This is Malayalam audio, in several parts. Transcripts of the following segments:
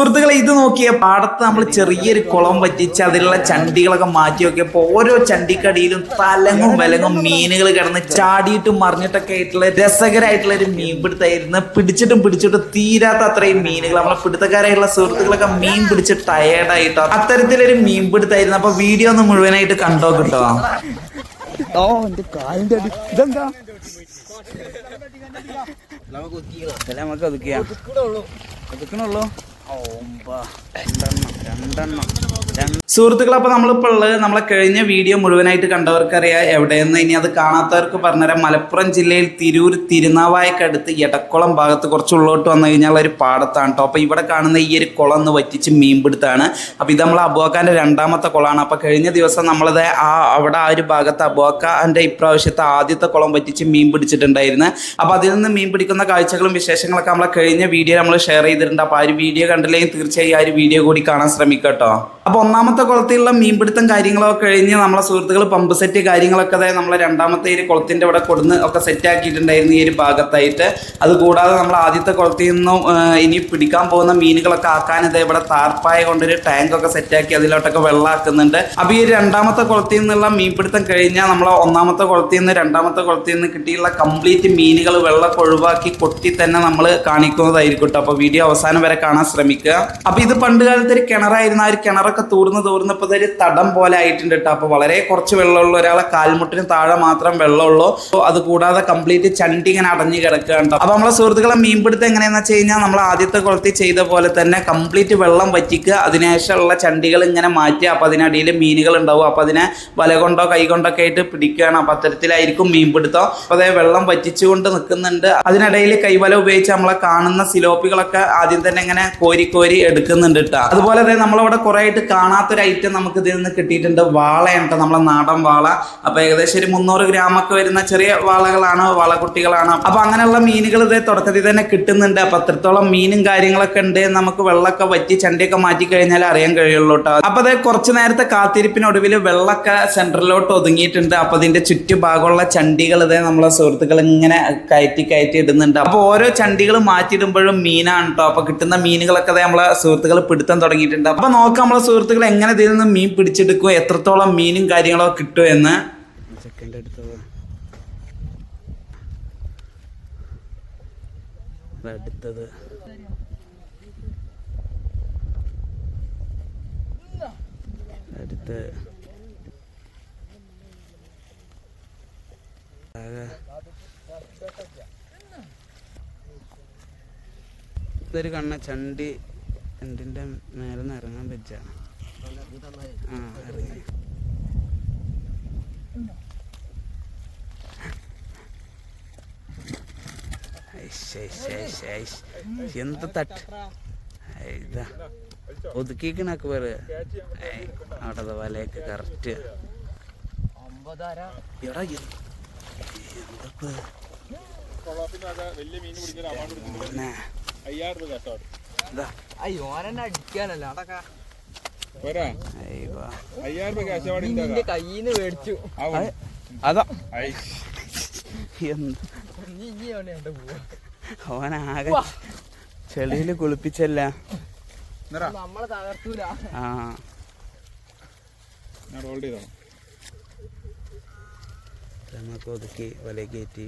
സുഹൃത്തുക്കളെ ഇത് നോക്കിയ പാടത്ത് നമ്മൾ ചെറിയൊരു കുളം വറ്റിച്ച് അതിലുള്ള ചണ്ടികളൊക്കെ മാറ്റി നോക്കിയപ്പോൾ ഓരോ ചണ്ടിക്കടിയിലും തലങ്ങും വിലങ്ങും മീനുകൾ കിടന്ന് ചാടിയിട്ടും മറിഞ്ഞിട്ടൊക്കെ ആയിട്ടുള്ള രസകരമായിട്ടുള്ള ഒരു മീൻപിടുത്തായിരുന്നു. പിടിച്ചിട്ടും തീരാത്ത അത്രയും മീനുകൾ. നമ്മളെ പിടുത്തക്കാരായിട്ടുള്ള സുഹൃത്തുക്കളൊക്കെ മീൻ പിടിച്ച് ടയേർഡായിട്ടോ അത്തരത്തിലൊരു മീൻപിടുത്തായിരുന്നു. അപ്പൊ വീഡിയോ ഒന്ന് മുഴുവനായിട്ട് കണ്ടോ കിട്ടോ. നമുക്ക് ഒതുക്കിയാ സുഹൃത്തുക്കൾ, അപ്പൊ നമ്മളിപ്പോൾ ഉള്ളത് നമ്മളെ കഴിഞ്ഞ വീഡിയോ മുഴുവനായിട്ട് കണ്ടവർക്കറിയാം എവിടെയെന്ന്. ഇനി അത് കാണാത്തവർക്ക് പറഞ്ഞുതരാം. മലപ്പുറം ജില്ലയിൽ തിരൂർ തിരുനാവായക്കടുത്ത് എടക്കുളം ഭാഗത്ത് കുറച്ച് ഉള്ളോട്ട് വന്നു കഴിഞ്ഞാൽ ഒരു പാടത്താണ് കേട്ടോ. അപ്പൊ ഇവിടെ കാണുന്ന ഈ ഒരു കുളം ഒന്ന് വറ്റിച്ച് മീൻപിടുത്താണ്. അപ്പൊ ഇത് നമ്മൾ അബുവാക്കാന്റെ രണ്ടാമത്തെ കുളമാണ്. അപ്പൊ കഴിഞ്ഞ ദിവസം നമ്മളത് അവിടെ ആ ഒരു ഭാഗത്ത് അബുവാക്കാന്റെ ഇപ്രാവശ്യത്തെ ആദ്യത്തെ കുളം വറ്റിച്ച് മീൻ പിടിച്ചിട്ടുണ്ടായിരുന്നു. അപ്പൊ അതിൽ നിന്ന് മീൻ പിടിക്കുന്ന കാഴ്ചകളും വിശേഷങ്ങളൊക്കെ നമ്മളെ കഴിഞ്ഞ വീഡിയോ നമ്മൾ ഷെയർ ചെയ്തിട്ടുണ്ട്. അപ്പൊ ആ ഒരു വീഡിയോ കണ്ടില്ലെങ്കിൽ തീർച്ചയായും ആ ഒരു വീഡിയോ കൂടി കാണാൻ ശ്രമിക്കട്ടോ. അപ്പോൾ ഒന്നാമത്തെ കുളത്തിലുള്ള മീൻപിടുത്തം കാര്യങ്ങളൊക്കെ കഴിഞ്ഞ് നമ്മളെ സുഹൃത്തുക്കൾ പമ്പ് സെറ്റ് കാര്യങ്ങളൊക്കെ അതായത് നമ്മളെ രണ്ടാമത്തെ ഒരു കുളത്തിൻ്റെ ഇവിടെ കൊടുന്ന് ഒക്കെ സെറ്റ് ആക്കിയിട്ടുണ്ടായിരുന്നു ഈ ഒരു ഭാഗത്തായിട്ട്. അതുകൂടാതെ നമ്മൾ ആദ്യത്തെ കുളത്തിൽ നിന്നും ഇനി പിടിക്കാൻ പോകുന്ന മീനുകളൊക്കെ ആക്കാൻ ഇതേ ഇവിടെ താർപ്പായ കൊണ്ടൊരു ടാങ്കൊക്കെ സെറ്റാക്കി അതിലോട്ടൊക്കെ വെള്ളമാക്കുന്നുണ്ട്. അപ്പോൾ ഈ രണ്ടാമത്തെ കുളത്തിൽ നിന്നുള്ള മീൻപിടുത്തം കഴിഞ്ഞാൽ നമ്മൾ ഒന്നാമത്തെ കുളത്തിൽ നിന്ന് രണ്ടാമത്തെ കുളത്തിൽ നിന്ന് കിട്ടിയുള്ള കംപ്ലീറ്റ് മീനുകൾ വെള്ളമൊക്കെ ഒഴിവാക്കി കൊട്ടി തന്നെ നമ്മൾ കാണിക്കുന്നതായിരിക്കും കേട്ടോ. അപ്പോൾ വീഡിയോ അവസാനം വരെ കാണാൻ ശ്രമിക്കുക. അപ്പോൾ ഇത് പണ്ട് കാലത്ത് ഒരു കിണറായിരുന്നു. ആ ഒരു കിണറൊക്കെ തൂർന്നപ്പോൾ ഇതൊരു തടം പോലെ ആയിട്ടുണ്ട് കേട്ടോ. അപ്പോൾ വളരെ കുറച്ച് വെള്ളമുള്ളൂ, ഒരാളെ കാൽമുട്ടിന് താഴെ മാത്രം വെള്ളമുള്ളൂ. അത് കൂടാതെ കംപ്ലീറ്റ് ചണ്ടി ഇങ്ങനെ അടഞ്ഞു കിടക്കുകയാണ്. അപ്പോൾ നമ്മളെ സുഹൃത്തുക്കളെ മീൻപിടുത്തം എങ്ങനെയാണെന്ന് വെച്ച് കഴിഞ്ഞാൽ നമ്മൾ ആദ്യത്തെ കുളത്തിൽ ചെയ്ത പോലെ തന്നെ കംപ്ലീറ്റ് വെള്ളം വറ്റിക്കുക, അതിനുശേഷമുള്ള ചണ്ടികൾ ഇങ്ങനെ മാറ്റുക. അപ്പോൾ അതിനടിയിൽ മീനുകൾ ഉണ്ടാവും. അപ്പോൾ അതിനെ വല കൊണ്ടോ കൈ കൊണ്ടോ ഒക്കെ ആയിട്ട് പിടിക്കുകയാണ്. അപ്പോൾ അത്തരത്തിലായിരിക്കും മീൻപിടുത്തം. അപ്പോൾ അതേ വെള്ളം വറ്റിച്ചുകൊണ്ട് നിൽക്കുന്നുണ്ട്. അതിനിടയിൽ കൈവല ഉപയോഗിച്ച് നമ്മളെ കാണുന്ന സിലോപ്പികളൊക്കെ ആദ്യം തന്നെ ഇങ്ങനെ കോരി എടുക്കുന്നുണ്ട് കേട്ടോ. അതുപോലെ തന്നെ നമ്മളവിടെ കുറേ ആയിട്ട് കാണാത്തൊരു ഐറ്റം നമുക്ക് ഇതിൽ നിന്ന് കിട്ടിയിട്ടുണ്ട്. വാളയാണ്, നമ്മളെ നാടൻ വാള. അപ്പൊ ഏകദേശം ഒരു 300 ഗ്രാമൊക്കെ വരുന്ന ചെറിയ വാളകളാണ്, വാളക്കുട്ടികളാണ്. അപ്പൊ അങ്ങനെയുള്ള മീനുകൾ ഇതേ തുടക്കത്തിൽ തന്നെ കിട്ടുന്നുണ്ട്. അപ്പൊ അത്രത്തോളം മീനും കാര്യങ്ങളൊക്കെ ഉണ്ട്. നമുക്ക് വെള്ളമൊക്കെ വറ്റി ചണ്ടിയൊക്കെ മാറ്റി കഴിഞ്ഞാൽ അറിയാൻ കഴിയുള്ളൂ കേട്ടോ. അപ്പൊ അതേ കുറച്ചു നേരത്തെ കാത്തിരിപ്പിനൊടുവിൽ വെള്ളമൊക്കെ സെന്ററിലോട്ട് ഒതുങ്ങിയിട്ടുണ്ട്. അപ്പൊ അതിന്റെ ചുറ്റുഭാഗമുള്ള ചണ്ടികൾ ഇതേ നമ്മളെ സുഹൃത്തുക്കൾ ഇങ്ങനെ കയറ്റി ഇടുന്നുണ്ട്. അപ്പൊ ഓരോ ചണ്ടികൾ മാറ്റിയിടുമ്പോഴും മീനാണ് കേട്ടോ. അപ്പൊ കിട്ടുന്ന മീനുകളൊക്കെ നമ്മളെ സുഹൃത്തുക്കൾ പിടുത്തം തുടങ്ങിയിട്ടുണ്ട്. അപ്പൊ നോക്കാം നമ്മളെ സുഹൃത്തുക്കൾ എങ്ങനെ ഇതിൽ നിന്ന് മീൻ പിടിച്ചെടുക്കുക, എത്രത്തോളം മീനും കാര്യങ്ങളൊക്കെ കിട്ടുമെന്ന്. അടുത്തത് ഇതൊരു കണ്ണ ചണ്ടി എന്തിൻ്റെ മേലെ നിന്ന് ഇറങ്ങാൻ പറ്റ ഇറങ്ങി. എന്ത് തട്ട് ഇതാ ഒതുക്കിക്കണക്ക് പേര് അവിടെ വലയൊക്കെ കറക്റ്റ്. എടാ കയ്യിന്ന് മേടിച്ചു. അതാ ഓനാകെ ചെളിയില് കുളിപ്പിച്ചല്ല. നമ്മളെ തകർത്തൂല. നമുക്ക് ഒതുക്കി വല കയറ്റി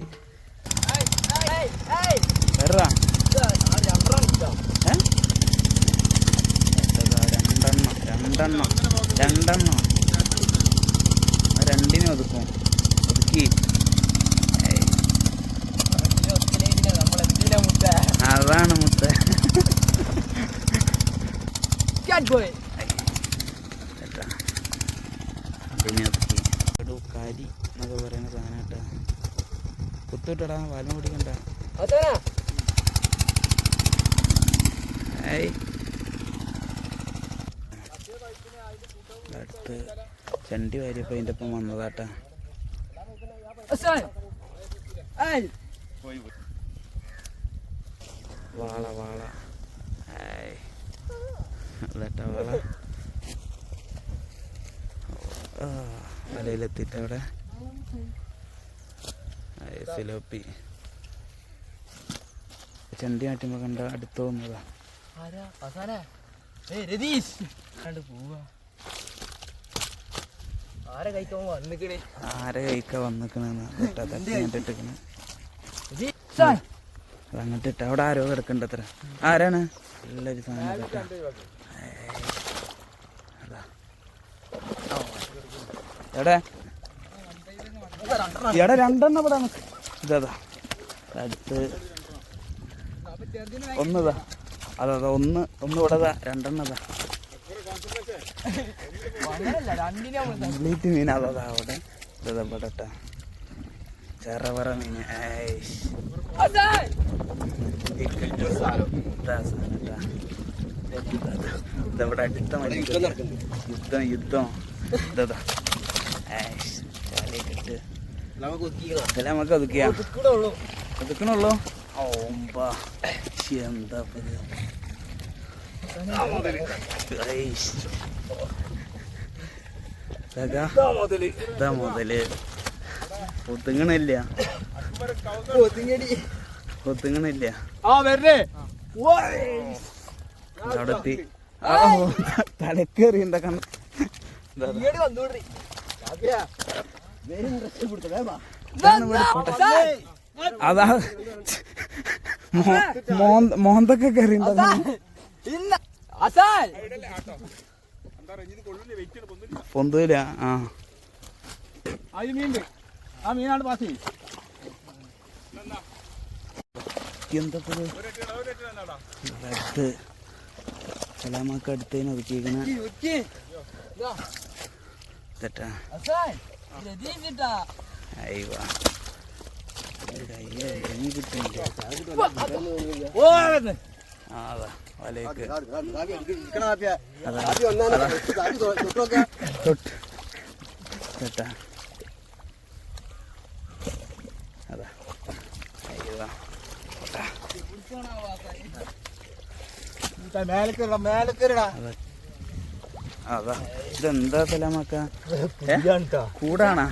രണ്ടെണ്ണം രണ്ടിനെ ഒതുക്കും. ഒതുക്കി അതാണ് മുത്ത. അതിനെ ഒതുക്കി കാരി എന്നൊക്കെ പറയുന്ന സാധനമായിട്ടാ. കുത്തിട്ടടാ, വാലും പിടിക്കണ്ട. അടുത്ത് ചണ്ടി വാരിയപ്പോ അതിൻ്റെ ഒപ്പം വന്നതാട്ടാ. വാള വാള അതട്ടാ വാള. വലയിലെത്തിയിട്ട് അവിടെ സിലോപ്പി ചണ്ടി മാറ്റുമ്പോ കണ്ട അടുത്ത് വന്നതാ. രതീഷ് പോവാ ആരെ കഴിക്കാൻ വന്നിക്കണേ ആരെ കഴിക്കാ വന്നിക്കണെന്ന് ഇട്ടിക്കണ അങ്ങോട്ട് ഇട്ട അവിടെ ആരോ കിടക്കണ്ട അത്ര ആരാണ് നല്ലൊരു സാധനം കേട്ടാ. അതാ. എവിടെ ഇവിടെ രണ്ടെണ്ണം ഇവിടെ നിക്ക്. ഇതാ അടുത്ത് ഒന്നതാ അതാ ഒന്ന് ഇവിടെ രണ്ടെണ്ണതാ മീൻ അതാ അവിടെ ഇതാ ഇവിടെ ചെറവറ മീൻ ഇതവിടെ അടുത്ത യുദ്ധം ഇതാ ചാലയൊക്കെ ഇതെല്ലാം നമുക്ക് ഒതുക്കിയാ ഒതുക്കണുള്ളൂ ഓമ്പാ എന്താ മുതല് ഒതുങ്ങണില്ല ഒതുങ്ങണില്ല അവിടെ എത്തി തലക്കേറി എന്താ കണ്ട അതാ മോന്തൊക്കെ കയറി പൊന്തൂല എന്താ അടുത്ത് സലാമൊക്കെ അടുത്തേന് ഒതുക്കിയിരിക്കണ തെറ്റാ അയ്യോ അതാ വലയ്ക്ക് കേട്ടാ അതാ അയ്യോ അതാ ഇതെന്താ തലമക്ക കൂടാണാ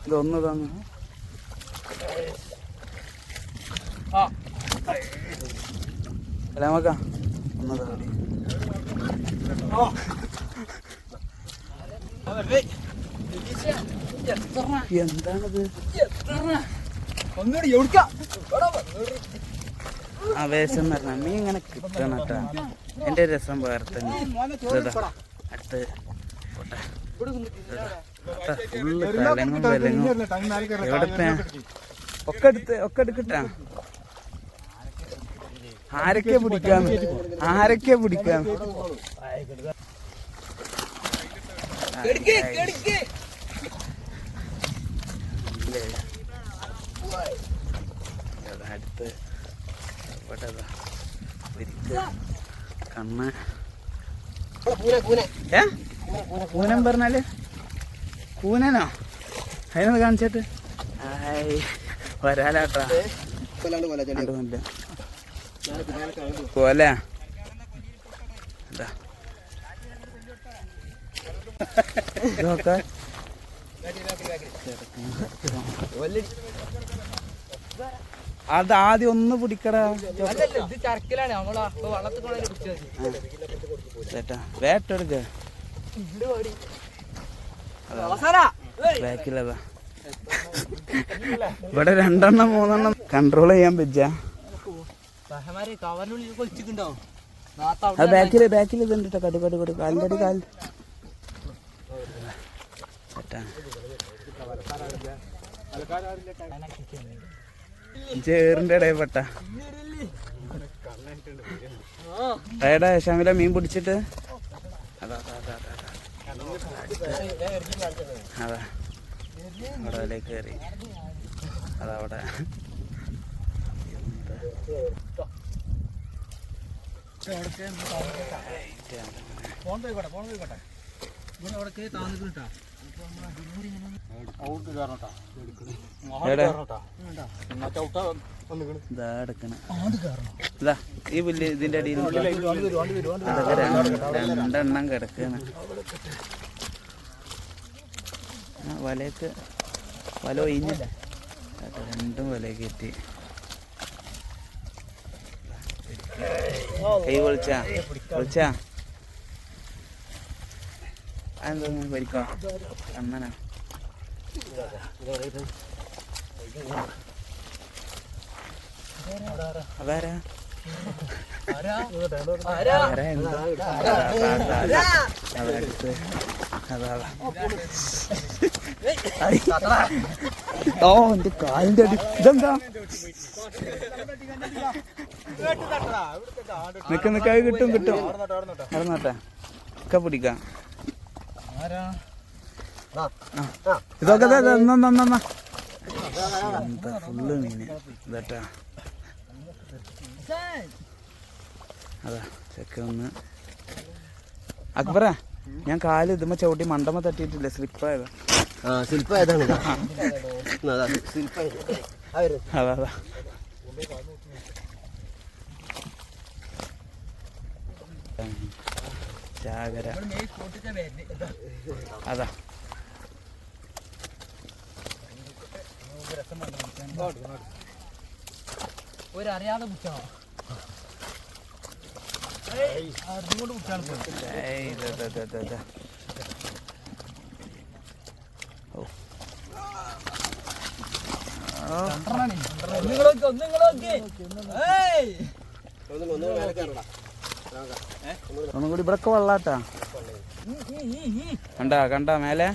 ഇതൊന്ന് തന്നു തലമക്ക ഒന്ന് തന്നു എന്താണത് ആവേശം എന്ന് പറഞ്ഞാൽ മീൻ ഇങ്ങനെ കിട്ടണം കേട്ടാ എന്റെ രസം വേറെ തന്നെ അടുത്ത് ഫുള്ള് തലങ്ങും വിലങ്ങും എവിടെ ഒക്കെ എടുക്കട്ടാ ആരൊക്കെ പിടിക്കാം അടുത്ത് കണ്ണ് കൂനം പറഞ്ഞാല് കൂനനോ അതിനൊന്ന് കാണിച്ചിട്ട് വരാലാട്ടാ കോല ഇതൊക്കെ അത് ആദ്യം ഒന്ന് പിടിക്കടാ ചേട്ടാ വേട്ടെടുക്ക ബാക്കിലതാ ഇവിടെ 2 3 കൺട്രോൾ ചെയ്യാൻ പറ്റാ ബാക്കിൽ ഇതുണ്ട് കടുകടുകട് കാലിൻ്റെ കാൽ ചേട്ടാ ചേറിന്റെ ഇടയിൽ പെട്ട ഏടാ ഷമില മീൻ പിടിച്ചിട്ട് അതാ അതാ അവിടെ അതിലേക്ക് കയറി അതവിടെ ഈ പുല്ല് ഇതിന്റെ അടിയിൽ 2 കിടക്കാണ്. വലയൊക്കെ വല ഒഴിഞ്ഞ രണ്ടും വില കയറ്റി കൈ വിളിച്ചാ അതെന്താ പരിക്കോ കണ്ണനാ അതാരാ ഓ എന്റെ കാലിന്റെ അടി ഇതെന്താ നിക്കായി കിട്ടും നടന്നോട്ടെ ഒക്കെ പിടിക്കാം ഇതൊക്കെ എന്താ ഫുള്ള് മീന് ഇതാട്ടാ അതാ ചെക്ക ഒന്ന് അക്ബറ ഞാൻ കാല് ഇതുമ്മ ചവിട്ടി മണ്ടമ്മ തട്ടിയിട്ടില്ല സ്ലിപ്പായതാ അതാ അതാ ചാകര അതാ ഒരറിയാതെ പിടിച്ചോ ഒന്നും കൂടി ഇവിടൊക്കെ വെള്ളാട്ടാ കണ്ട മേലെ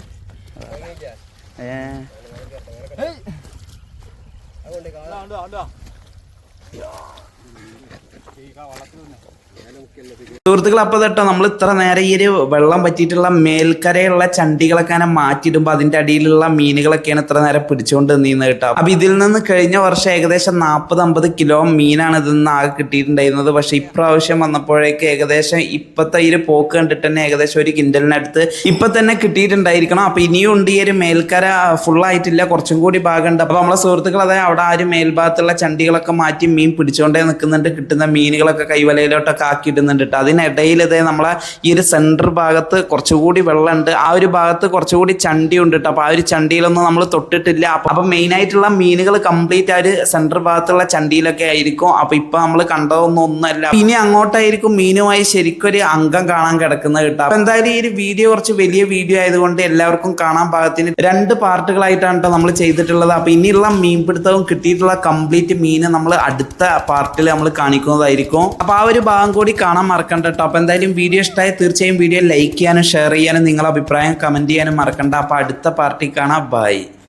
സുഹൃത്തുക്കൾ, അപ്പോൾ തൊട്ടോ നമ്മൾ ഇത്ര നേരം ഈ ഒരു വെള്ളം പറ്റിയിട്ടുള്ള മേൽക്കരയുള്ള ചണ്ടികളൊക്കെ മാറ്റിയിടുമ്പോൾ അതിന്റെ അടിയിലുള്ള മീനുകളൊക്കെയാണ് ഇത്ര നേരം പിടിച്ചുകൊണ്ട് നിന്നത് കേട്ടോ. അപ്പൊ ഇതിൽ നിന്ന് കഴിഞ്ഞ വർഷം ഏകദേശം 40-50 കിലോ മീനാണ് ഇതിൽ നിന്ന് ആകെ കിട്ടിയിട്ടുണ്ടായിരുന്നത്. പക്ഷെ ഇപ്രാവശ്യം വന്നപ്പോഴേക്ക് ഏകദേശം ഇപ്പത്തെ ഈ ഒരു പോക്ക് കണ്ടിട്ട് തന്നെ ഏകദേശം 1 കിൻഡലിനടുത്ത് ഇപ്പൊ തന്നെ കിട്ടിയിട്ടുണ്ടായിരിക്കണം. അപ്പൊ ഇനിയും ഉണ്ട് ഈ ഒരു മേൽക്കര ഫുള്ളായിട്ടില്ല, കുറച്ചും കൂടി ഭാഗമുണ്ട്. അപ്പൊ നമ്മളെ സുഹൃത്തുക്കൾ അതായത് അവിടെ ആ ഒരു മേൽഭാഗത്തുള്ള ചണ്ടികളൊക്കെ മാറ്റി മീൻ പിടിച്ചുകൊണ്ടേ നിൽക്കുന്നുണ്ട്. കിട്ടുന്ന മീനുകളൊക്കെ കൈവലയിലോട്ടൊക്കെ ആക്കിയിടുന്നുണ്ട് കേട്ടോ. അതിനിടയിൽ ഇതേ നമ്മളെ ഈ ഒരു സെൻറ്റർ ഭാഗത്ത് കുറച്ചുകൂടി വെള്ളമുണ്ട്, ആ ഒരു ഭാഗത്ത് കുറച്ചുകൂടി ചണ്ടി ഉണ്ട് കേട്ടോ. അപ്പോൾ ആ ഒരു ചണ്ടിയിലൊന്നും നമ്മൾ തൊട്ടിട്ടില്ല. അപ്പം മെയിനായിട്ടുള്ള മീനുകൾ കംപ്ലീറ്റ് ആ ഒരു സെൻറ്റർ ഭാഗത്തുള്ള ചണ്ടിയിലൊക്കെ ആയിരിക്കും. അപ്പോൾ ഇപ്പം നമ്മൾ കണ്ടതൊന്നല്ല, ഇനി അങ്ങോട്ടായിരിക്കും മീനുമായി ശരിക്കും ഒരു അംഗം കാണാൻ കിടക്കുന്നത് കേട്ടോ. അപ്പം എന്തായാലും ഈ ഒരു വീഡിയോ കുറച്ച് വലിയ വീഡിയോ ആയതുകൊണ്ട് എല്ലാവർക്കും കാണാൻ പാകത്തിന് 2 പാർട്ടുകളായിട്ടാണ് കേട്ടോ നമ്മൾ ചെയ്തിട്ടുള്ളത്. അപ്പോൾ ഇനിയുള്ള മീൻപിടുത്തവും കിട്ടിയിട്ടുള്ള കംപ്ലീറ്റ് മീന് നമ്മൾ അടുത്ത പാർട്ടിൽ നമ്മൾ കാണിക്കുന്നതായിരിക്കും. അപ്പോൾ ആ ഒരു ഭാഗം കൂടി കാണാൻ മറക്കണ്ട കേട്ടോ. അപ്പോൾ എന്തായാലും വീഡിയോ ഇഷ്ടമായി തീർച്ചയായും വീഡിയോ ലൈക്ക് ചെയ്യാനും ഷെയർ ചെയ്യാനും നിങ്ങളുടെ അഭിപ്രായം കമൻറ്റ് ചെയ്യാനും മറക്കണ്ട. അപ്പോൾ അടുത്ത പാർട്ടി കാണാം. ബൈ.